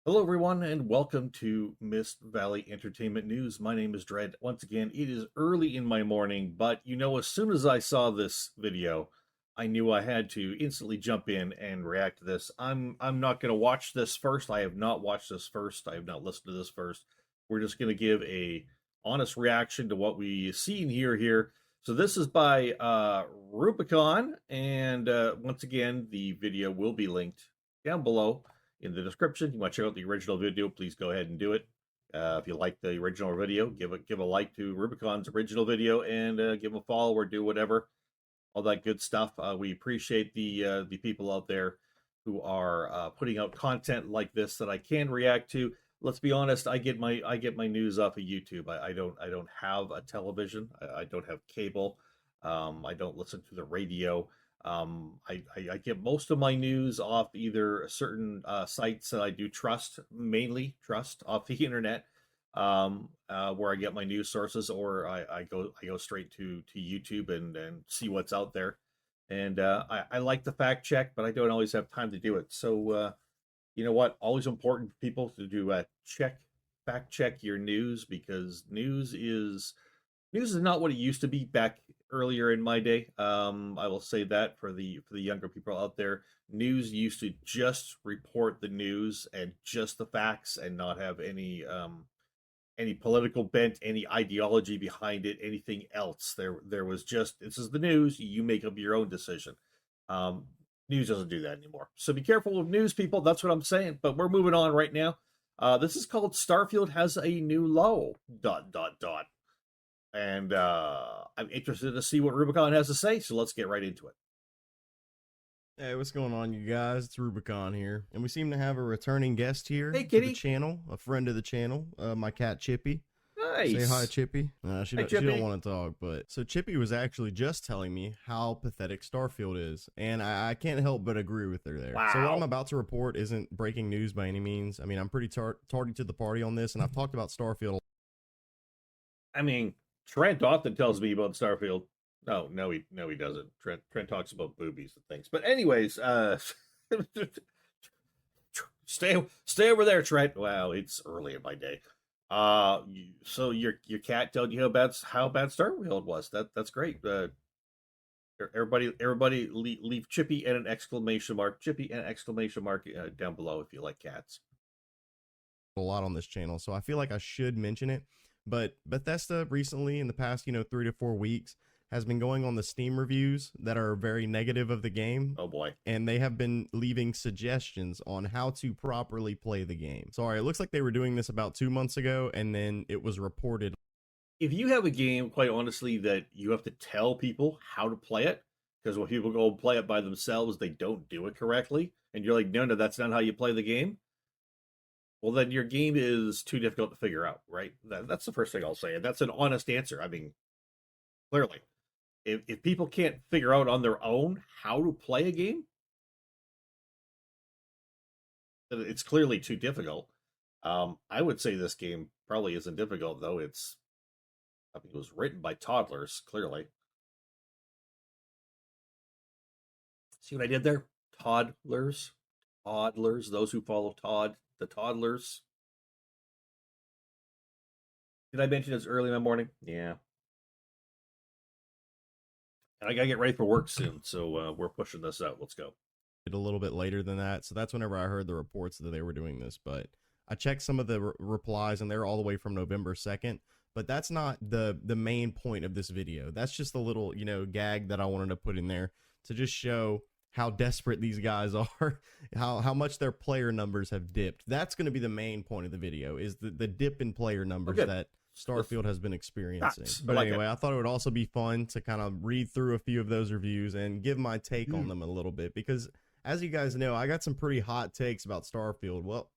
Hello, everyone, and welcome to Mist Valley Entertainment News. My name is Dread. Once again, it is early in my morning, but as soon as I saw this video, I knew I had to instantly jump in and react to this. I'm not going to watch this first. I have not watched this first. I have not listened to this first. We're just going to give a honest reaction to what we see and hear here. So this is by Rubicon, and once again, the video will be linked down below in the description. You want to check out the original video, please go ahead and do it. If you like the original video, give a like to Rubicon's original video and give a follow or do whatever, all that good stuff. We appreciate the people out there who are putting out content like this that I can react to. Let's be honest, I get my news off of YouTube. I don't have a television. I don't have cable. I don't listen to the radio. I get most of my news off either certain sites that I do trust, mainly trust off the internet, where I get my news sources, or I go straight to YouTube and see what's out there. And I like the fact check, but I don't always have time to do it. So you know what? Always important for people to do fact check your news, because news is not what it used to be back earlier in my day. I will say that for the younger people out there, news used to just report the news and just the facts, and not have any political bent, any ideology behind it, anything else. There was just, this is the news. You make up your own decision. News doesn't do that anymore. So be careful with news, people. That's what I'm saying. But we're moving on right now. This is called Starfield has a new low. ... And I'm interested to see what Rubicon has to say, so let's get right into it. Hey, what's going on, you guys? It's Rubicon here, and we seem to have a returning guest here Hey, to kitty. the channel, a friend of the channel, my cat Chippy. Nice. Say hi, Chippy. She Hi, don't, Chippy. she don't want to talk, but so Chippy was actually just telling me how pathetic Starfield is, and I can't help but agree with her there. Wow. So what I'm about to report isn't breaking news by any means. I mean, I'm pretty tardy to the party on this, and I've talked about Starfield. I mean, Trent often tells me about Starfield. No, he doesn't. Trent talks about boobies and things. But anyways, stay over there, Trent. Wow, it's early in my day. So your cat told you how bad Starfield was. That's great. Everybody leave Chippy and an exclamation mark. Chippy and an exclamation mark down below if you like cats. A lot on this channel, so I feel like I should mention it. But Bethesda recently, in the past 3 to 4 weeks, has been going on the Steam reviews that are very negative of the game. Oh boy. And they have been leaving suggestions on how to properly play the game. Sorry, it looks like they were doing this about 2 months ago, and then it was reported. If you have a game, quite honestly, that you have to tell people how to play it, because when people go play it by themselves, they don't do it correctly, and you're like, no, that's not how you play the game, well, then your game is too difficult to figure out, right? That's the first thing I'll say, and that's an honest answer. I mean, clearly, if people can't figure out on their own how to play a game, then it's clearly too difficult. I would say this game probably isn't difficult, though. It was written by toddlers, clearly. See what I did there? Toddlers. Those who follow Todd, the toddlers. Did I mention it's early in the morning? Yeah. And I gotta get ready for work soon, so we're pushing this out. Let's go. A little bit later than that, so that's whenever I heard the reports that they were doing this. But I checked some of the replies, and they're all the way from November 2nd. But that's not the main point of this video. That's just a little gag that I wanted to put in there to just show how desperate these guys are, how much their player numbers have dipped. That's going to be the main point of the video, is the dip in player numbers that Starfield has been experiencing. But anyway, I thought it would also be fun to kind of read through a few of those reviews and give my take on them a little bit, because as you guys know, I got some pretty hot takes about Starfield. Well,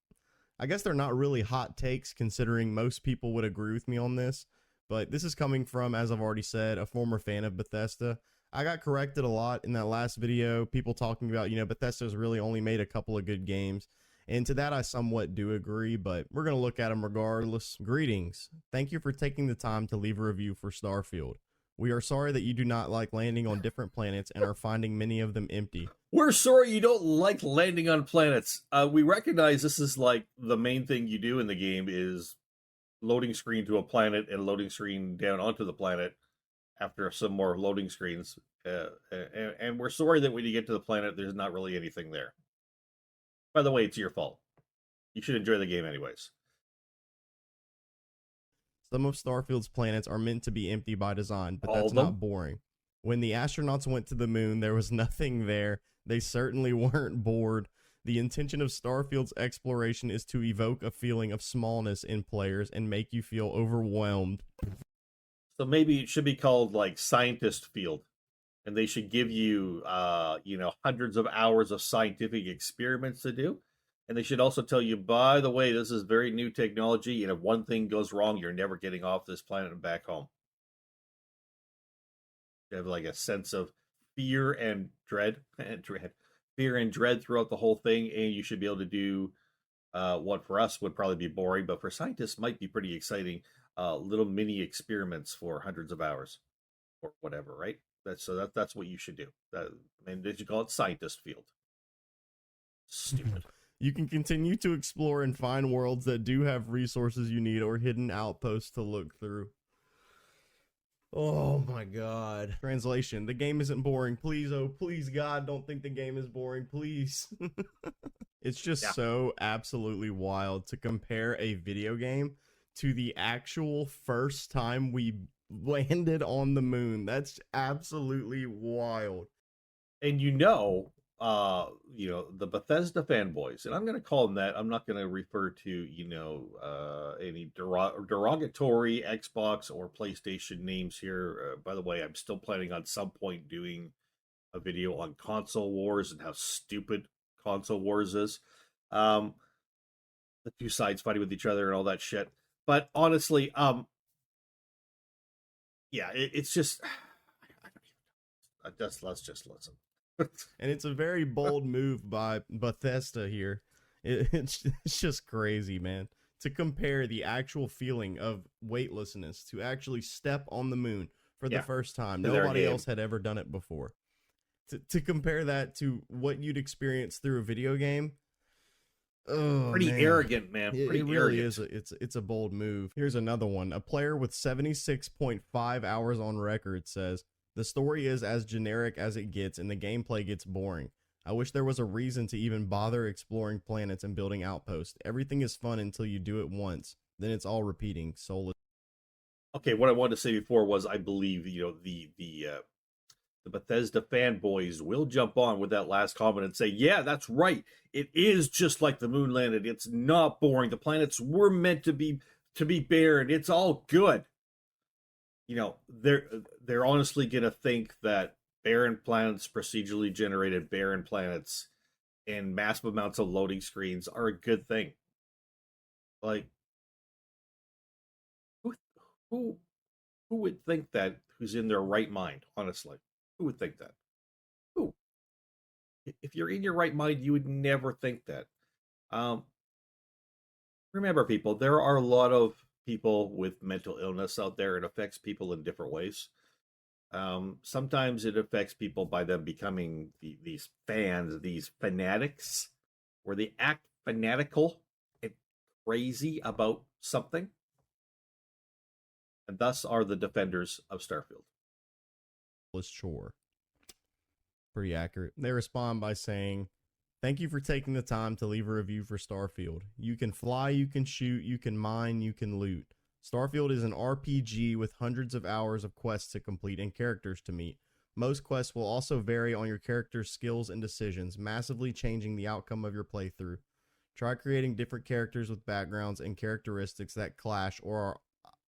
I guess they're not really hot takes, considering most people would agree with me on this, but this is coming from, as I've already said, a former fan of Bethesda. I got corrected a lot in that last video, people talking about, Bethesda's really only made a couple of good games, and to that I somewhat do agree, but we're going to look at them regardless. Greetings. Thank you for taking the time to leave a review for Starfield. We are sorry that you do not like landing on different planets and are finding many of them empty. We're sorry you don't like landing on planets. We recognize this is like the main thing you do in the game is loading screen to a planet and loading screen down onto the planet after some more loading screens. And we're sorry that when you get to the planet, there's not really anything there. By the way, it's your fault. You should enjoy the game anyways. Some of Starfield's planets are meant to be empty by design, but All that's of them? not boring. When the astronauts went to the moon, there was nothing there. They certainly weren't bored. The intention of Starfield's exploration is to evoke a feeling of smallness in players and make you feel overwhelmed. So maybe it should be called like Scientist Field. And they should give you, hundreds of hours of scientific experiments to do. And they should also tell you, by the way, this is very new technology. And if one thing goes wrong, you're never getting off this planet and back home. You have like a sense of fear and dread, fear and dread throughout the whole thing. And you should be able to do what for us would probably be boring, but for scientists might be pretty exciting. Little mini experiments for hundreds of hours or whatever, right? That's what you should do. And they should call it Scientist Field. Stupid. You can continue to explore and find worlds that do have resources you need or hidden outposts to look through. Oh my god. Translation: the game isn't boring. Please, oh please God, don't think the game is boring, please. It's just so absolutely wild to compare a video game to the actual first time we landed on the moon. That's absolutely wild. And the Bethesda fanboys, and I'm going to call them that. I'm not going to refer to, any derogatory Xbox or PlayStation names here. By the way, I'm still planning on some point doing a video on console wars and how stupid console wars is. The two sides fighting with each other and all that shit. But honestly, it's just, let's just listen. And it's a very bold move by Bethesda here. It's just crazy, man. To compare the actual feeling of weightlessness to actually step on the moon for the first time. Nobody else had ever done it before. To compare that to what you'd experience through a video game. Oh, pretty arrogant, man. It really is. It's a bold move. Here's another one. A player with 76.5 hours on record says, the story is as generic as it gets and the gameplay gets boring. I wish there was a reason to even bother exploring planets and building outposts. Everything is fun until you do it once. Then it's all repeating. Soulless. Okay, what I wanted to say before was I believe, the Bethesda fanboys will jump on with that last comment and say, yeah, that's right. It is just like the moon landed. It's not boring. The planets were meant to be barren. It's all good. They're honestly going to think that barren planets, procedurally generated barren planets, and massive amounts of loading screens are a good thing. Like, who would think that, who's in their right mind, honestly? Who would think that? Who? If you're in your right mind, you would never think that. Remember, people, there are a lot of people with mental illness out there. It affects people in different ways. Sometimes it affects people by them becoming these fans, these fanatics, where they act fanatical and crazy about something. And thus are the defenders of Starfield. Chore. Pretty accurate. They respond by saying, thank you for taking the time to leave a review for Starfield. You can fly, you can shoot, you can mine, you can loot. Starfield is an RPG with hundreds of hours of quests to complete and characters to meet. Most quests will also vary on your character's skills and decisions, massively changing the outcome of your playthrough. Try creating different characters with backgrounds and characteristics that clash or are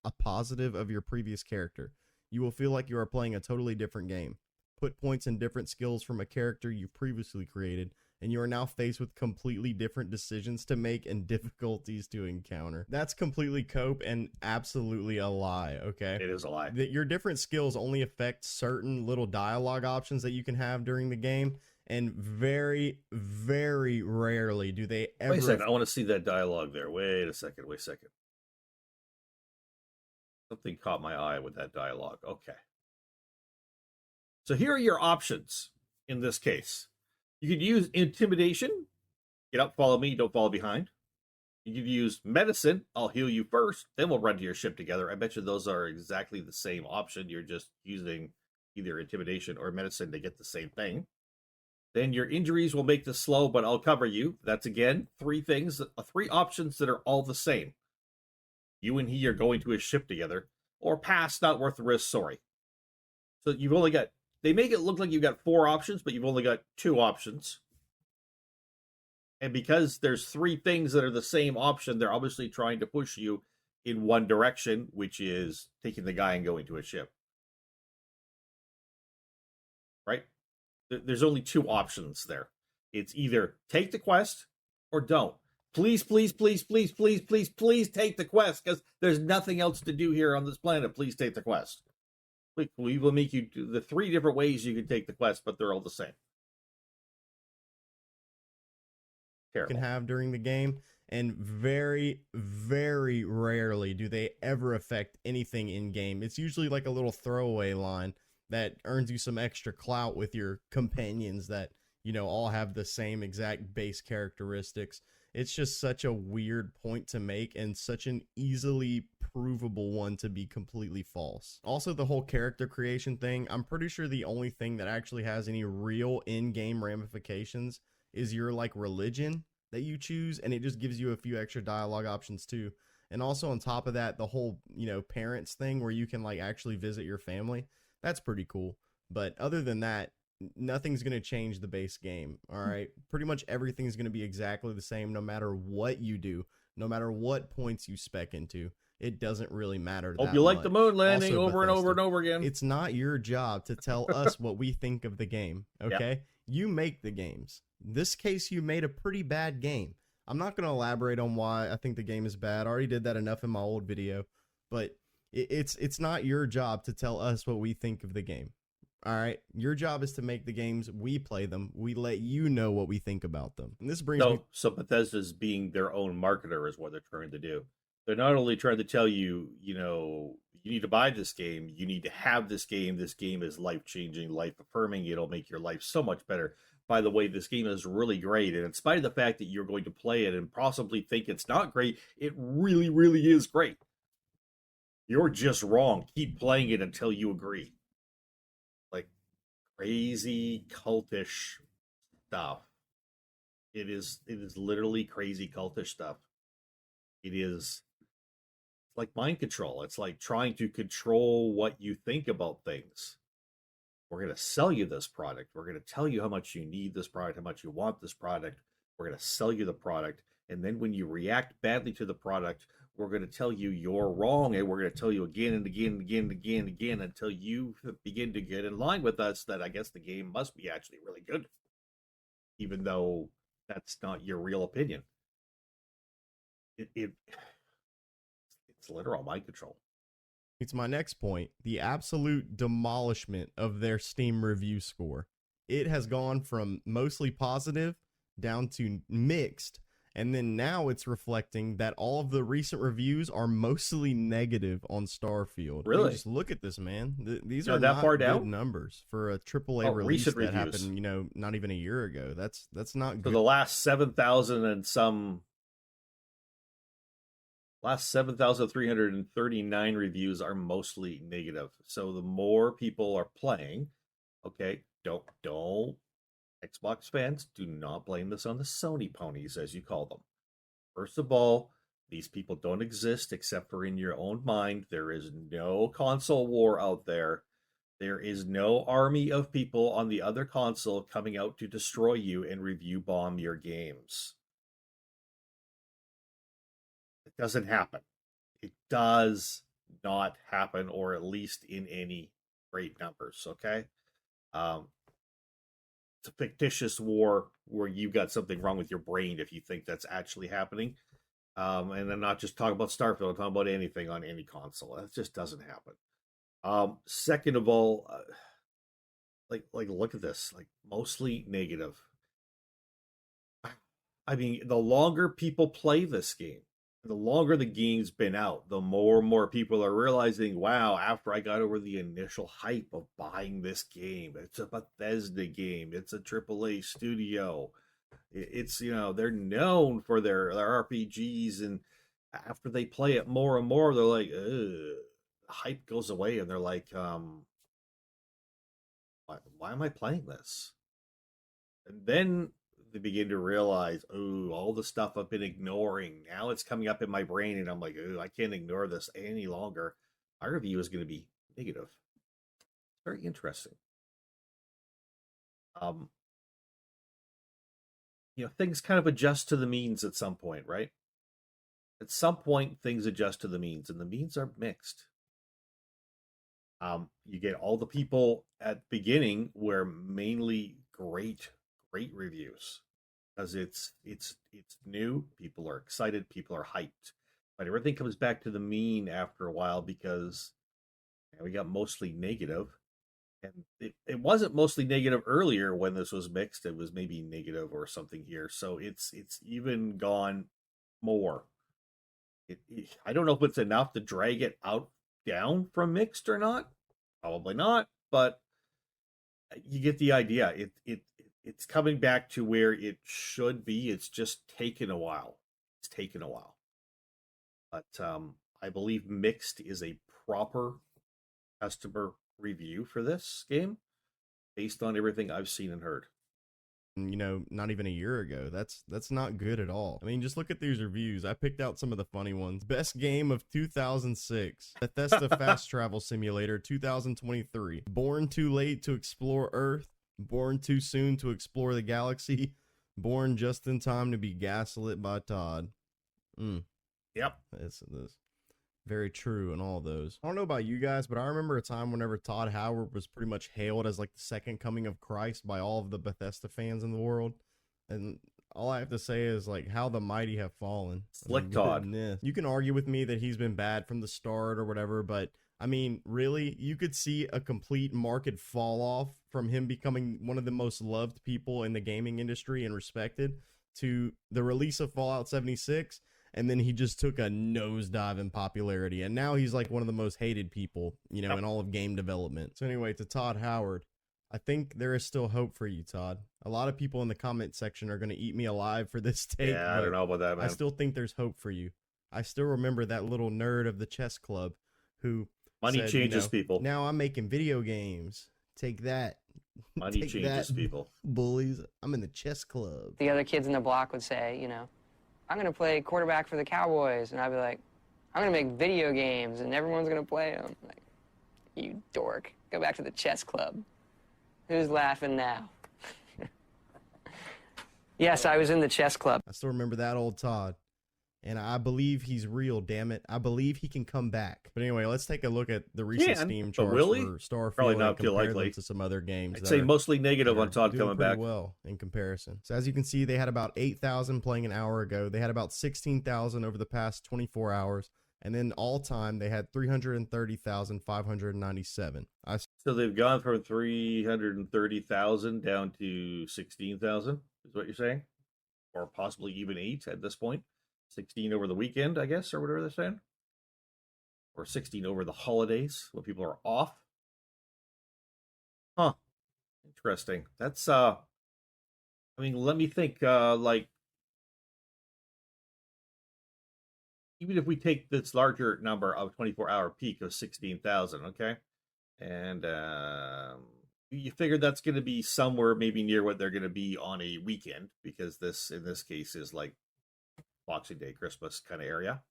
a positive of your previous character. You will feel like you are playing a totally different game. Put points in different skills from a character you previously created, and you are now faced with completely different decisions to make and difficulties to encounter. That's completely cope and absolutely a lie, okay? It is a lie. That your different skills only affect certain little dialogue options that you can have during the game, and very, very rarely do they ever... Wait a second, I want to see that dialogue there. Wait a second. Something caught my eye with that dialogue. Okay. So here are your options in this case. You could use intimidation. Get up, follow me, don't follow behind. You could use medicine. I'll heal you first, then we'll run to your ship together. I bet you those are exactly the same option. You're just using either intimidation or medicine to get the same thing. Then your injuries will make this slow, but I'll cover you. That's again three options that are all the same. You and he are going to his ship together, or pass, not worth the risk, sorry. So you've only got, they make it look like you've got 4 options, but you've only got 2 options. And because there's 3 things that are the same option, they're obviously trying to push you in one direction, which is taking the guy and going to a ship. Right? There's only 2 options there. It's either take the quest or don't. Please, please, please, please, please, please, please take the quest, because there's nothing else to do here on this planet. Please take the quest. We will make you do the 3 different ways you can take the quest, but they're all the same. Terrible. Can have during the game, and very, very rarely do they ever affect anything in game. It's usually like a little throwaway line that earns you some extra clout with your companions that, you know, all have the same exact base characteristics. It's just such a weird point to make, and such an easily provable one to be completely false. Also, the whole character creation thing, I'm pretty sure the only thing that actually has any real in-game ramifications is your like religion that you choose, and it just gives you a few extra dialogue options too. And also on top of that, the whole, you know, parents thing where you can like actually visit your family, that's pretty cool. But other than that, nothing's going to change the base game. All right. Pretty much everything's going to be exactly the same no matter what you do, no matter what points you spec into. It doesn't really matter. Hope you like the moon landing also, over Bethesda, and over and over again. It's not your job to tell us what we think of the game. Okay. Yep. You make the games. In this case, you made a pretty bad game. I'm not going to elaborate on why I think the game is bad. I already did that enough in my old video, but it's not your job to tell us what we think of the game. All right, your job is to make the games. We play them. We let you know what we think about them. And this brings me. So Bethesda's being their own marketer is what they're trying to do. They're not only trying to tell you, you know, you need to buy this game. You need to have this game. This game is life-changing, life-affirming. It'll make your life so much better. By the way, this game is really great. And in spite of the fact that you're going to play it and possibly think it's not great, it really, really is great. You're just wrong. Keep playing it until you agree. Like crazy cultish stuff. It is literally crazy cultish stuff. It is like mind control. It's like trying to control what you think about things. We're going to sell you this product. We're going to tell you how much you need this product, how much you want this product. We're going to sell you the product. And then when you react badly to the product, we're going to tell you you're wrong. And we're going to tell you again and again and again and again and again until you begin to get in line with us that I guess the game must be actually really good. Even though that's not your real opinion. It's literal mind control. It's my next point, the absolute demolishment of their Steam review score. It has gone from mostly positive down to mixed, and then now it's reflecting that all of the recent reviews are mostly negative on Starfield. Really? Just look at this, man. These are that not far good down? numbers for a AAA release that reviews happened, you know, not even a year ago. That's not good. So the last 7,000 and some... Last 7,339 reviews are mostly negative. So the more people are playing, okay, don't Xbox fans, do not blame this on the Sony ponies, as you call them. First of all, these people don't exist except for in your own mind. There is no console war out there. There is no army of people on the other console coming out to destroy you and review bomb your games. It doesn't happen. It does not happen, or at least in any great numbers, okay? It's a fictitious war where you've got something wrong with your brain if you think that's actually happening. And I'm not just talking about Starfield, I'm talking about anything on any console. That just doesn't happen. Second of all, like look at this, like mostly negative. I mean, the longer people play this game, the longer the game's been out, the more and more people are realizing, wow, after I got over the initial hype of buying this game, it's a Bethesda game, it's a AAA studio. It's, they're known for their RPGs, and after they play it more and more, they're like, ugh, the hype goes away, and they're like, why am I playing this? And then they begin to realize, oh, all the stuff I've been ignoring, now it's coming up in my brain, and I'm like, oh, I can't ignore this any longer. My review is going to be negative. Very interesting. Um, things kind of adjust to the means at some point, right? At some point, things adjust to the means, and the means are mixed. You get all the people at the beginning were mainly great reviews because it's new. People are excited. People are hyped, but everything comes back to the mean after a while because we got mostly negative, and it wasn't mostly negative earlier when this was mixed. It was maybe negative or something here, so it's even gone more. I don't know if it's enough to drag it out down from mixed or not. Probably not, but you get the idea. It's coming back to where it should be. It's just taken a while. It's taken a while, but I believe mixed is a proper customer review for this game based on everything I've seen and heard. Not even a year ago. That's not good at all. I mean, just look at these reviews. I picked out some of the funny ones. Best game of 2006. Bethesda Fast Travel Simulator 2023. Born too late to explore Earth. Born too soon to explore the galaxy. Born just in time to be gaslit by Todd. Yep. This very true in all those. I don't know about you guys, but I remember a time whenever Todd Howard was pretty much hailed as like the second coming of Christ by all of the Bethesda fans in the world. And all I have to say is like how the mighty have fallen. Slick Todd. You can argue with me that he's been bad from the start or whatever, but I mean, really, you could see a complete market fall off from him becoming one of the most loved people in the gaming industry and respected to the release of Fallout 76. And then he just took a nosedive in popularity. And now he's like one of the most hated people, in all of game development. So anyway, to Todd Howard, I think there is still hope for you, Todd. A lot of people in the comment section are going to eat me alive for this take. Yeah, I don't know about that, man. I still think there's hope for you. I still remember that little nerd of the chess club who money said, changes people. Now I'm making video games. Take that. Money Take changes that, people. Bullies. I'm in the chess club. The other kids in the block would say, I'm going to play quarterback for the Cowboys. And I'd be like, I'm going to make video games, and everyone's going to play them. Like, you dork. Go back to the chess club. Who's laughing now? Yes, I was in the chess club. I still remember that old Todd. And I believe he's real, damn it. I believe he can come back. But anyway, let's take a look at the recent Steam charts for Starfield Probably not and compare likely. them to some other games. I'd say mostly negative on Todd doing coming pretty back. well in comparison. So as you can see, they had about 8,000 playing an hour ago. They had about 16,000 over the past 24 hours. And then all time, they had 330,597. So they've gone from 330,000 down to 16,000, is what you're saying? Or possibly even 8 at this point. 16 over the weekend, I guess, or whatever they're saying. Or 16 over the holidays when people are off. Huh. Interesting. That's, let me think, even if we take this larger number of 24-hour peak of 16,000, okay? And you figure that's going to be somewhere maybe near what they're going to be on a weekend, because this, in this case, is like Boxing Day, Christmas kind of area,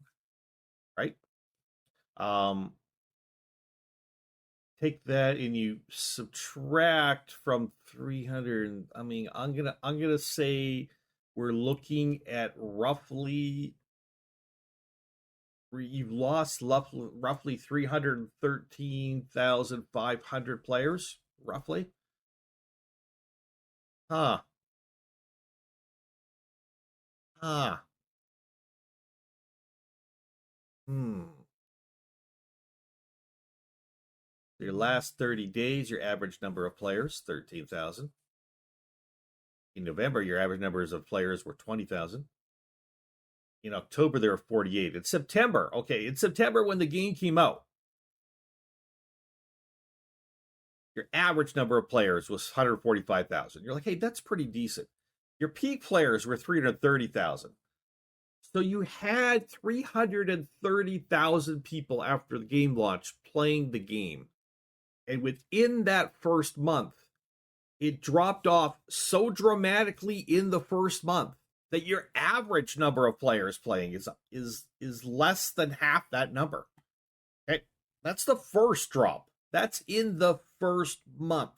right? Take that and you subtract from 300. I'm gonna say we're looking at roughly. You've lost roughly 313,500 players, roughly. Huh. Your last 30 days, your average number of players, 13,000. In November, your average numbers of players were 20,000. In October, there were 48. In September, when the game came out, your average number of players was 145,000. You're like, hey, that's pretty decent. Your peak players were 330,000. So you had 330,000 people after the game launch playing the game. And within that first month, it dropped off so dramatically in the first month that your average number of players playing is less than half that number. Okay, that's the first drop. That's in the first month.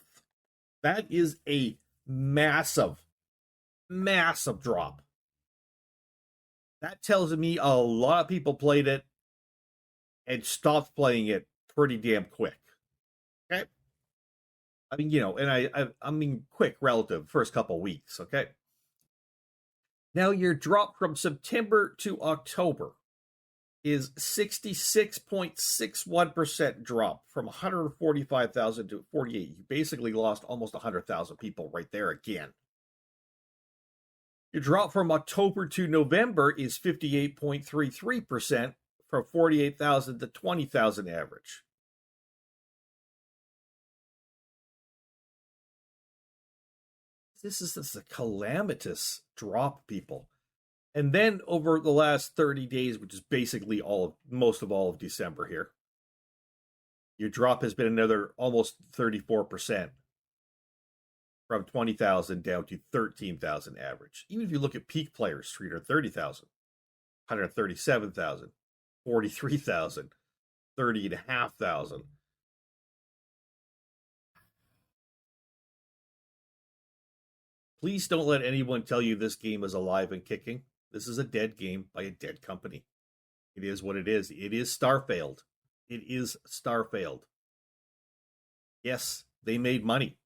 That is a massive, massive drop. That tells me a lot of people played it and stopped playing it pretty damn quick. Okay, I mean, and I mean quick relative first couple weeks. Okay. Now your drop from September to October is 66.61% drop from 145,000 to 48. You basically lost almost 100,000 people right there again. Your drop from October to November is 58.33% from 48,000 to 20,000 average. This is a calamitous drop, people. And then over the last 30 days, which is basically most of all of December here, your drop has been another almost 34%. From 20,000 down to 13,000 average. Even if you look at peak players, 330,000, 137,000, 43,000, 30,500. Please don't let anyone tell you this game is alive and kicking. This is a dead game by a dead company. It is what it is. It is Starfield. It is Starfield. Yes, they made money.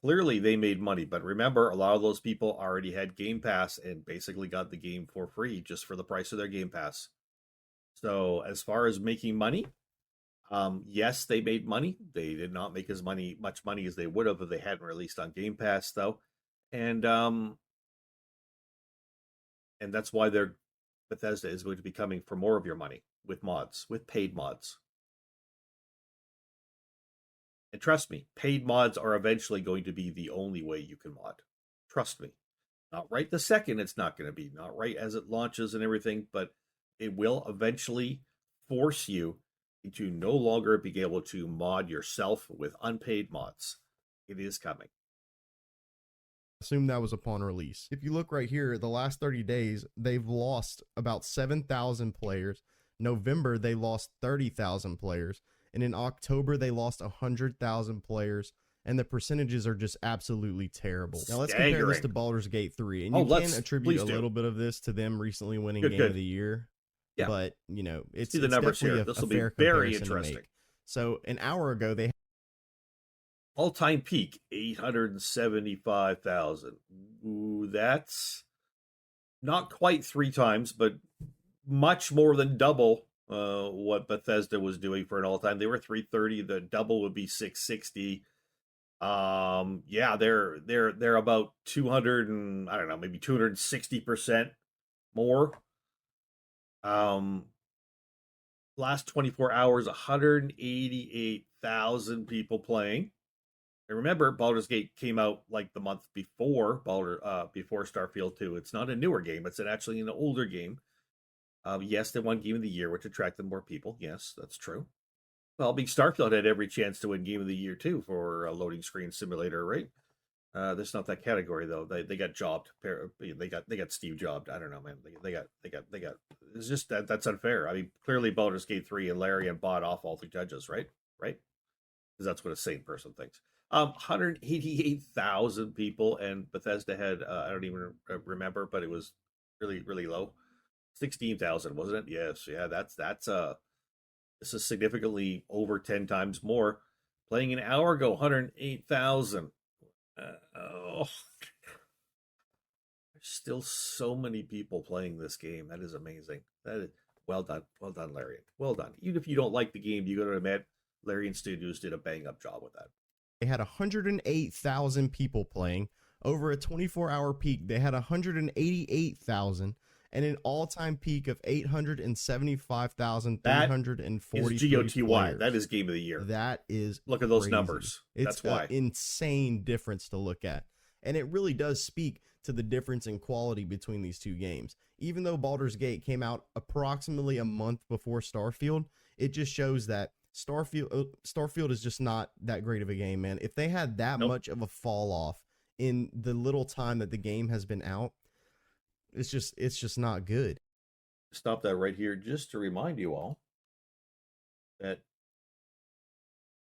Clearly, they made money, but remember, a lot of those people already had Game Pass and basically got the game for free just for the price of their Game Pass. So, as far as making money, yes, they made money. They did not make as much money as they would have if they hadn't released on Game Pass, though, and that's why Bethesda is going to be coming for more of your money with mods, with paid mods. And trust me, paid mods are eventually going to be the only way you can mod. Trust me. Not right the second it's not going to be. Not right as it launches and everything, but it will eventually force you to no longer be able to mod yourself with unpaid mods. It is coming. Assume that was upon release. If you look right here, the last 30 days, they've lost about 7,000 players. November, they lost 30,000 players. And in October, they lost 100,000 players, and the percentages are just absolutely terrible. Now, let's compare this to Baldur's Gate 3. And you can attribute a little bit of this to them recently winning Game of the Year. Yeah. But, it's the numbers here. This will be very interesting. So, an hour ago, they all-time peak, 875,000. Ooh, that's not quite 3 times, but much more than double what Bethesda was doing for an all-time. They were 330. The double would be 660. Yeah, they're about 200 and I don't know, maybe 260% more. Last 24 hours, 188,000 people playing. And remember, Baldur's Gate came out like the month before before Starfield 2. It's not a newer game. It's actually an older game. Yes, they won Game of the Year, which attracted more people. Yes, that's true. Well, Big Starfield had every chance to win Game of the Year too for a loading screen simulator, right? There's not that category though. They got jobbed. They got Steve jobbed. I don't know, man. They got. It's just that's unfair. I mean, clearly Baldur's Gate 3 and Larian bought off all the judges, right? Right? Because that's what a sane person thinks. 188,000 people, and Bethesda had I don't even remember, but it was really, really low. 16,000, wasn't it? Yes, yeah, that's this is significantly over 10 times more. Playing an hour ago, 108,000. There's still so many people playing this game. That is amazing. That is well done, Larian. Well done. Even if you don't like the game, you got to admit, Larian Studios did a bang up job with that. They had 108,000 people playing. Over a 24-hour peak, they had 188,000. and an all-time peak of That 875,343 is GOTY. players. That is game of the year. That is Look at those crazy. numbers. It's That's why. an insane difference to look at. And it really does speak to the difference in quality between these two games. Even though Baldur's Gate came out approximately a month before Starfield, it just shows that Starfield is just not that great of a game, man. If they had that much of a fall off in the little time that the game has been out, it's just not good. Stop that right here just to remind you all that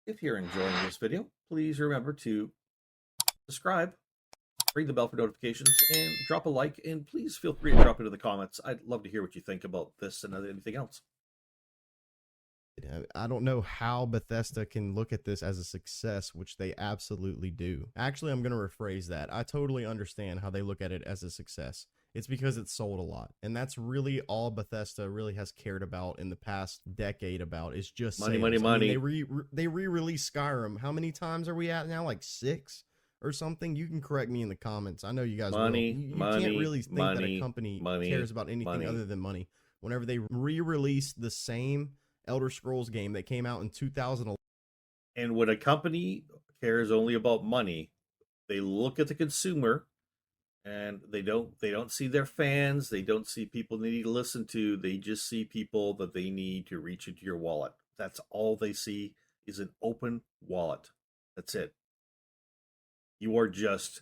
if you're enjoying this video, please remember to subscribe, ring the bell for notifications, and drop a like, and please feel free to drop into the comments. I'd love to hear what you think about this and anything else. I don't know how Bethesda can look at this as a success, which they absolutely do. Actually, I'm going to rephrase that. I totally understand how they look at it as a success. It's because it's sold a lot. And that's really all Bethesda really has cared about in the past decade about is just money, sales. money, money. I mean, they re-released Skyrim. How many times are we at now? Like 6 or something? You can correct me in the comments. I know you guys will. You can't really think that a company cares about anything other than money. Whenever they re-release the same Elder Scrolls game that came out in 2011. And when a company cares only about money, they look at the consumer and they don't see their fans, they don't see people they need to listen to, they just see people that they need to reach into your wallet. That's all they see is an open wallet. That's it. You are just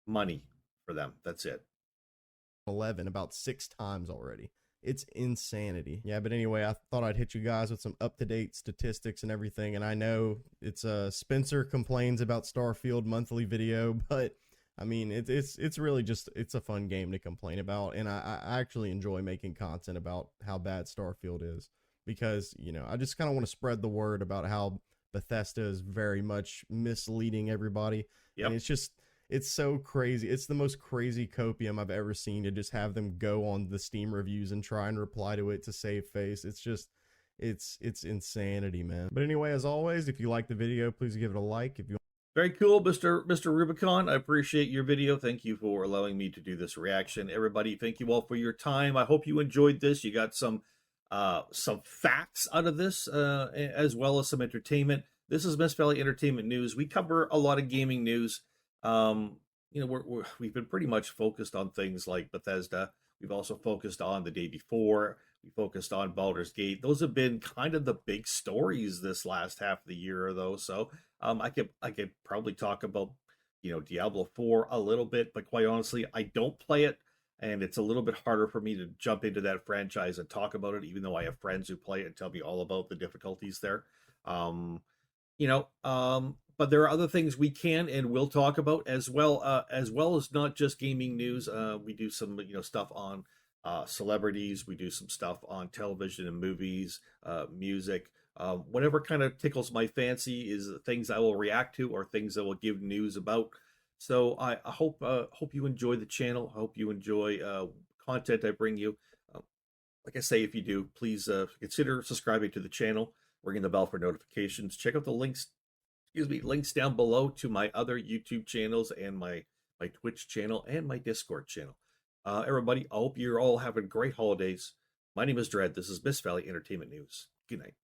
money for them. That's it. 11 about 6 times already. It's insanity. Yeah, but anyway, I thought I'd hit you guys with some up-to-date statistics and everything. And I know it's Spencer complains about Starfield monthly video, but I mean it's really just it's a fun game to complain about, and I actually enjoy making content about how bad Starfield is because I just kind of want to spread the word about how Bethesda is very much misleading everybody. Yep. And it's so crazy. It's the most crazy copium I've ever seen to just have them go on the Steam reviews and try and reply to it to save face. It's just, it's insanity, man. But anyway, as always, if you like the video, please give it a like. If you Very cool, Mr. Rubicon. I appreciate your video. Thank you for allowing me to do this reaction. Everybody, thank you all for your time. I hope you enjoyed this. You got some facts out of this, as well as some entertainment. This is Mist Valley Entertainment News. We cover a lot of gaming news. We've been pretty much focused on things like Bethesda. We've also focused on The Day Before. We focused on Baldur's Gate. Those have been kind of the big stories this last half of the year, though. So I could probably talk about Diablo 4 a little bit, but quite honestly, I don't play it, and it's a little bit harder for me to jump into that franchise and talk about it, even though I have friends who play it and tell me all about the difficulties there. But there are other things we can and will talk about as well as not just gaming news. We do some stuff on celebrities. We do some stuff on television and movies, music. Whatever kind of tickles my fancy is things I will react to or things I will give news about. So I hope you enjoy the channel. I hope you enjoy content I bring you. Like I say, if you do, please consider subscribing to the channel, ringing the bell for notifications. Check out the links down below to my other YouTube channels and my Twitch channel and my Discord channel. Everybody, I hope you're all having great holidays. My name is Dread. This is Mist Valley Entertainment News. Good night.